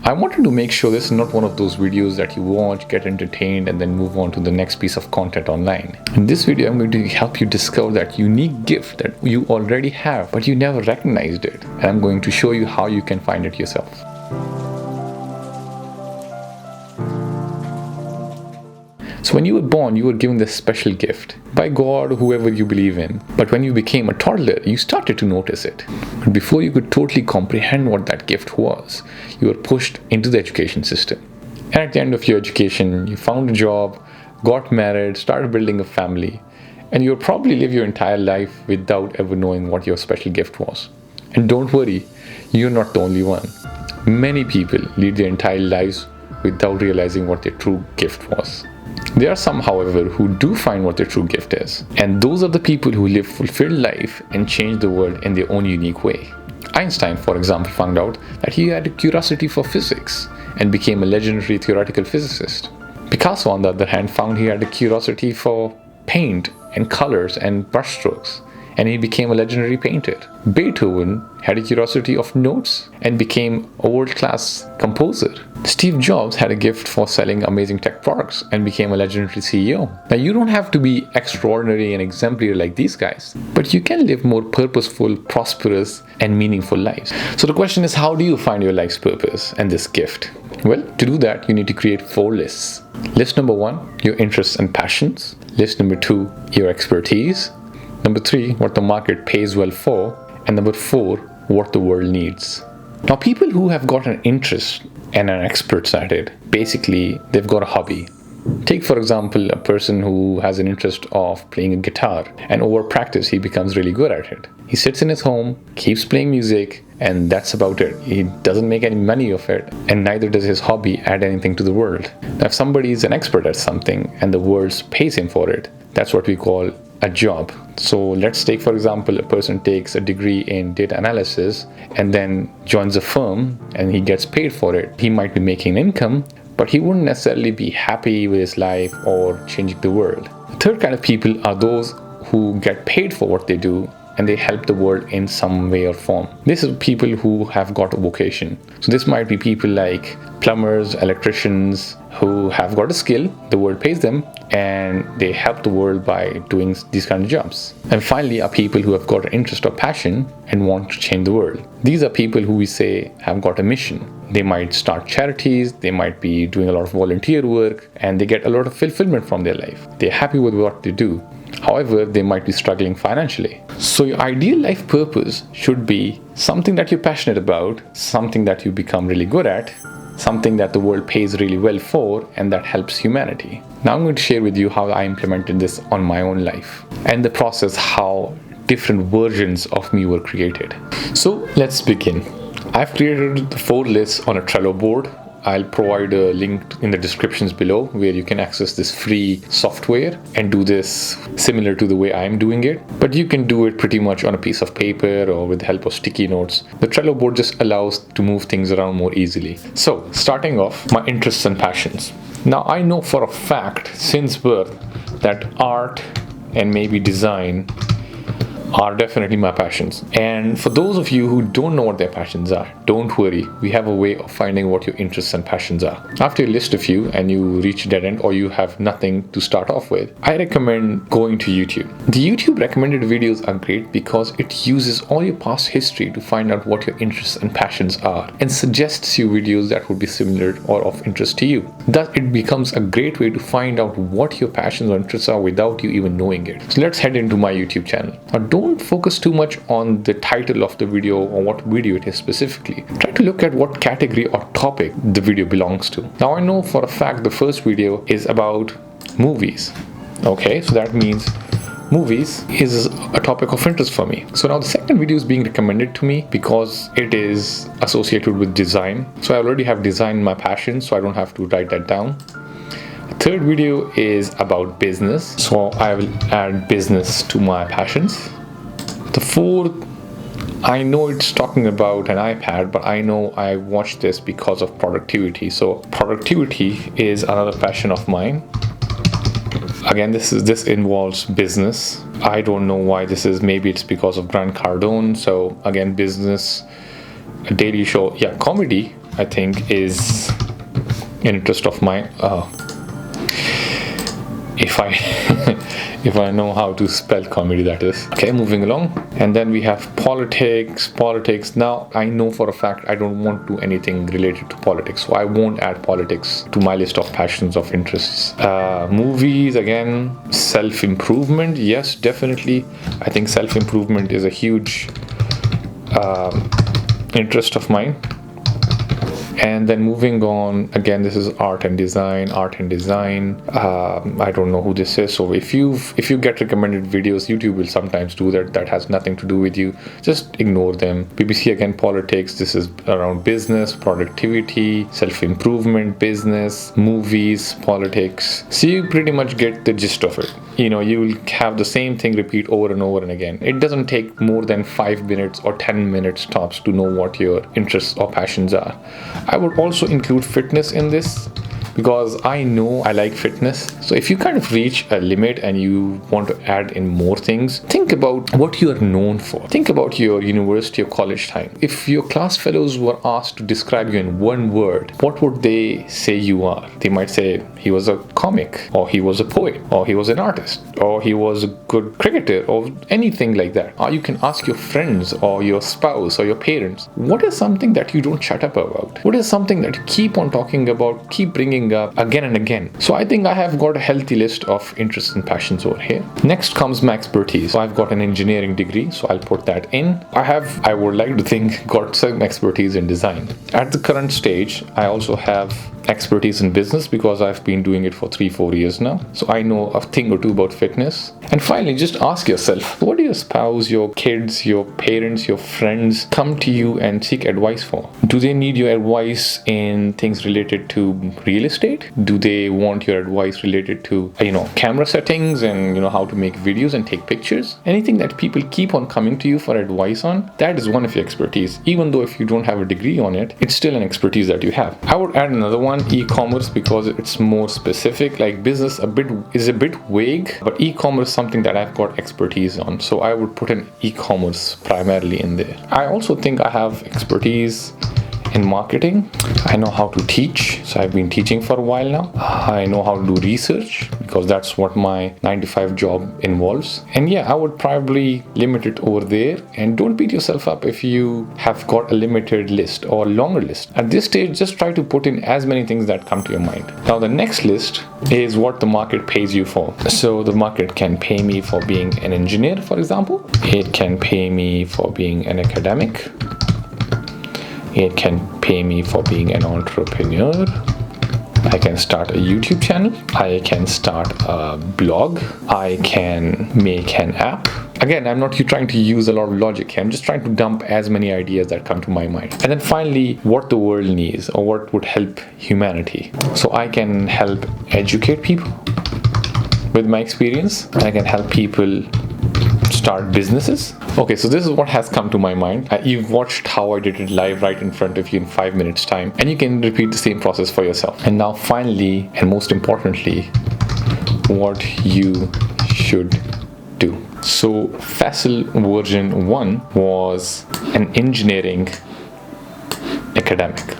I wanted to make sure this is not one of those videos that you watch, get entertained, and then move on to the next piece of content online. In this video, I'm going to help you discover that unique gift that you already have, but you never recognized it. And I'm going to show you how you can find it yourself. So when you were born, you were given this special gift by God or whoever you believe in. But when you became a toddler, you started to notice it. But before you could totally comprehend what that gift was, you were pushed into the education system. And at the end of your education, you found a job, got married, started building a family, and you'll probably live your entire life without ever knowing what your special gift was. And don't worry, you're not the only one. Many people lead their entire lives without realizing what their true gift was. There are some, however, who do find what their true gift is. And those are the people who live fulfilled life and change the world in their own unique way. Einstein, for example, found out that he had a curiosity for physics and became a legendary theoretical physicist. Picasso, on the other hand, found he had a curiosity for paint and colors and brushstrokes, and he became a legendary painter. Beethoven had a curiosity of notes and became a world-class composer. Steve Jobs had a gift for selling amazing tech products and became a legendary CEO. Now, you don't have to be extraordinary and exemplary like these guys, but you can live more purposeful, prosperous, and meaningful lives. So the question is, how do you find your life's purpose and this gift? Well, to do that, you need to create 4 lists. List number 1, your interests and passions. List number 2, your expertise. Number 3, what the market pays well for. And number 4, what the world needs. Now, people who have got an interest and are experts at it, basically, they've got a hobby. Take, for example, a person who has an interest of playing a guitar, and over practice, he becomes really good at it. He sits in his home, keeps playing music, and that's about it. He doesn't make any money of it, and neither does his hobby add anything to the world. Now, if somebody is an expert at something and the world pays him for it, that's what we call a job. So let's take, for example, a person takes a degree in data analysis and then joins a firm and he gets paid for it. He might be making income, but he wouldn't necessarily be happy with his life or changing the world. The third kind of people are those who get paid for what they do and they help the world in some way or form. This is people who have got a vocation. So this might be people like plumbers, electricians, who have got a skill, the world pays them, and they help the world by doing these kind of jobs. And finally are people who have got an interest or passion and want to change the world. These are people who we say have got a mission. They might start charities, they might be doing a lot of volunteer work, and they get a lot of fulfillment from their life. They're happy with what they do. However, they might be struggling financially. So your ideal life purpose should be something that you're passionate about, something that you become really good at, something that the world pays really well for, and that helps humanity. Now I'm going to share with you how I implemented this on my own life and the process how different versions of me were created. So let's begin. I've created the 4 lists on a Trello board. I'll provide a link in the descriptions below where you can access this free software and do this similar to the way I'm doing it. But you can do it pretty much on a piece of paper or with the help of sticky notes. The Trello board just allows to move things around more easily. So starting off, my interests and passions. Now I know for a fact since birth that art and maybe design are definitely my passions. And for those of you who don't know what their passions are, don't worry, we have a way of finding what your interests and passions are. After you list a few and you reach a dead end or you have nothing to start off with, I recommend going to YouTube. The YouTube recommended videos are great because it uses all your past history to find out what your interests and passions are and suggests you videos that would be similar or of interest to you. Thus, it becomes a great way to find out what your passions or interests are without you even knowing it. So let's head into my YouTube channel. Now, don't focus too much on the title of the video or what video it is specifically. Try to look at what category or topic the video belongs to. Now I know for a fact the first video is about movies. Okay, so that means movies is a topic of interest for me. So now the second video is being recommended to me because it is associated with design. So I already have design in my passion, so I don't have to write that down. The third video is about business, so I will add business to my passions. The fourth, I know it's talking about an iPad, but I know I watched this because of productivity. So productivity is another passion of mine. Again, this involves business. I don't know why this is. Maybe it's because of Grant Cardone. So again, business, a daily show. Yeah, comedy I think is an interest of mine. If I if I know how to spell comedy, that is. Okay, moving along. And then we have politics. Now I know for a fact I don't want to do anything related to politics, so I won't add politics to my list of passions of interests. Movies, again. Self-improvement, yes, definitely. I think self-improvement is a huge interest of mine. And then moving on, again, this is art and design. I don't know who this is, so if you get recommended videos, YouTube will sometimes do that has nothing to do with you, just ignore them. BBC, again, politics. This is around business, productivity, self-improvement, business, movies, politics. So you pretty much get the gist of it. You will have the same thing repeat over and over and again. It doesn't take more than 5 minutes or 10 minutes tops to know what your interests or passions are. I would also include fitness in this, because I know I like fitness. So if you kind of reach a limit and you want to add in more things, think about what you are known for. Think about your university or college time. If your class fellows were asked to describe you in one word, what would they say you are? They might say he was a comic, or he was a poet, or he was an artist, or he was a good cricketer, or anything like that. Or you can ask your friends or your spouse or your parents, what is something that you don't shut up about? What is something that you keep on talking about, keep bringing up again and again? So I think I have got a healthy list of interests and passions over here. Next comes my expertise. So I've got an engineering degree, so I'll put that in. I would like to think, got some expertise in design. At the current stage, I also have expertise in business because I've been doing it for 3-4 years now. So I know a thing or two about fitness. And finally, just ask yourself, what do your spouse, your kids, your parents, your friends come to you and seek advice for? Do they need your advice in things related to real estate? Do they want your advice related to, camera settings and, how to make videos and take pictures? Anything that people keep on coming to you for advice on, that is one of your expertise. Even though if you don't have a degree on it, it's still an expertise that you have. I would add another one, e-commerce, because it's more specific. Like business is a bit vague, but e-commerce is something that I've got expertise on, so I would put an e-commerce primarily in there. I also think I have expertise in marketing. I know how to teach, so I've been teaching for a while now. I know how to do research, because that's what my 9-to-5 job involves. And yeah, I would probably limit it over there. And don't beat yourself up if you have got a limited list or longer list. At this stage, just try to put in as many things that come to your mind. Now the next list is what the market pays you for. So the market can pay me for being an engineer, for example. It can pay me for being an academic. It can pay me for being an entrepreneur. I can start a YouTube channel. I can start a blog. I can make an app. Again, I'm not trying to use a lot of logic here. I'm just trying to dump as many ideas that come to my mind. And then finally, what the world needs or what would help humanity. So I can help educate people with my experience. I can help people start businesses. Okay, so this is what has come to my mind. You've watched how I did it live right in front of you in 5 minutes time, and you can repeat the same process for yourself. And now finally, and most importantly, what you should do. So Faisal version 1 was an engineering academic.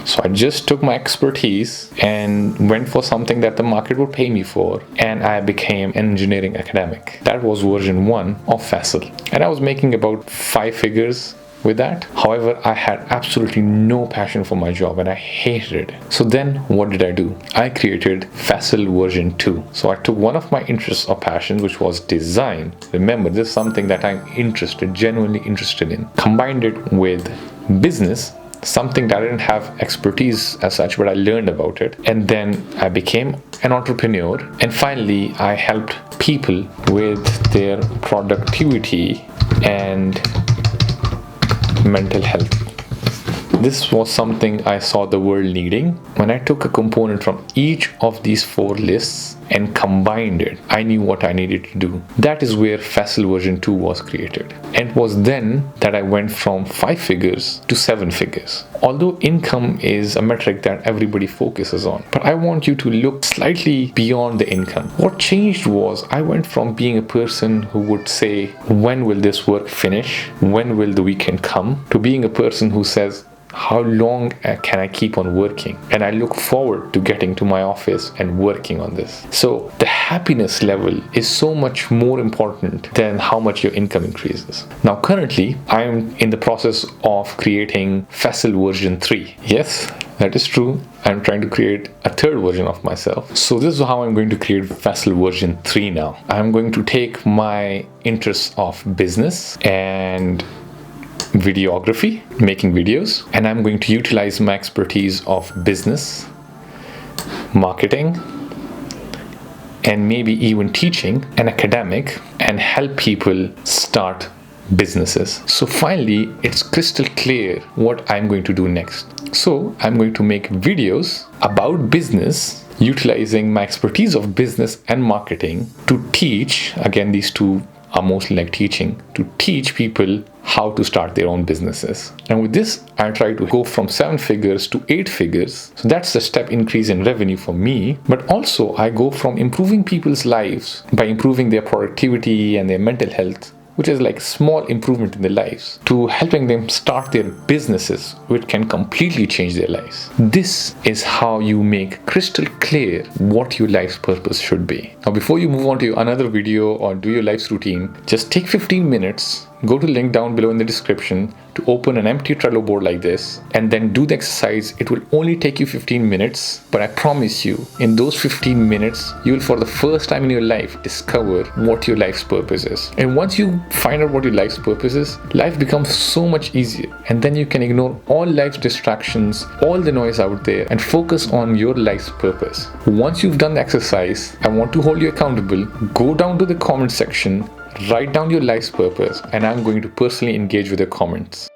So I just took my expertise and went for something that the market would pay me for, and I became an engineering academic. That was version 1 of Faisal. And I was making about 5 figures with that. However, I had absolutely no passion for my job and I hated it. So then what did I do? I created Faisal version 2. So I took one of my interests or passions, which was design. Remember, this is something that I'm genuinely interested in. Combined it with business, something that I didn't have expertise as such, but I learned about it. And then I became an entrepreneur. And finally, I helped people with their productivity and mental health. This was something I saw the world needing. When I took a component from each of these 4 lists and combined it, I knew what I needed to do. That is where Faisal version 2 was created. And it was then that I went from 5 figures to 7 figures. Although income is a metric that everybody focuses on, but I want you to look slightly beyond the income. What changed was I went from being a person who would say, when will this work finish? When will the weekend come? To being a person who says, How long can I keep on working? And I look forward to getting to my office and working on this. So the happiness level is so much more important than how much your income increases. Now, currently, I'm in the process of creating Faisal version 3. Yes, that is true. I'm trying to create a third version of myself. So this is how I'm going to create Faisal version 3 now. I'm going to take my interests of business and videography, making videos, and I'm going to utilize my expertise of business, marketing, and maybe even teaching and academic, and help people start businesses. So finally, it's crystal clear what I'm going to do next. So I'm going to make videos about business, utilizing my expertise of business and marketing to teach, again, these two are mostly like teaching, to teach people how to start their own businesses. And with this, I try to go from 7 figures to 8 figures. So that's a step increase in revenue for me. But also I go from improving people's lives by improving their productivity and their mental health, which is like small improvement in their lives, to helping them start their businesses, which can completely change their lives. This is how you make crystal clear what your life's purpose should be. Now, before you move on to another video or do your life's routine, just take 15 minutes, go to the link down below in the description to open an empty Trello board like this, and then do the exercise. It will only take you 15 minutes, but I promise you, in those 15 minutes, you will for the first time in your life discover what your life's purpose is. And once you find out what your life's purpose is, life becomes so much easier. And then you can ignore all life's distractions, all the noise out there, and focus on your life's purpose. Once you've done the exercise, I want to hold you accountable. Go down to the comment section, write down your life's purpose, and I'm going to personally engage with your comments.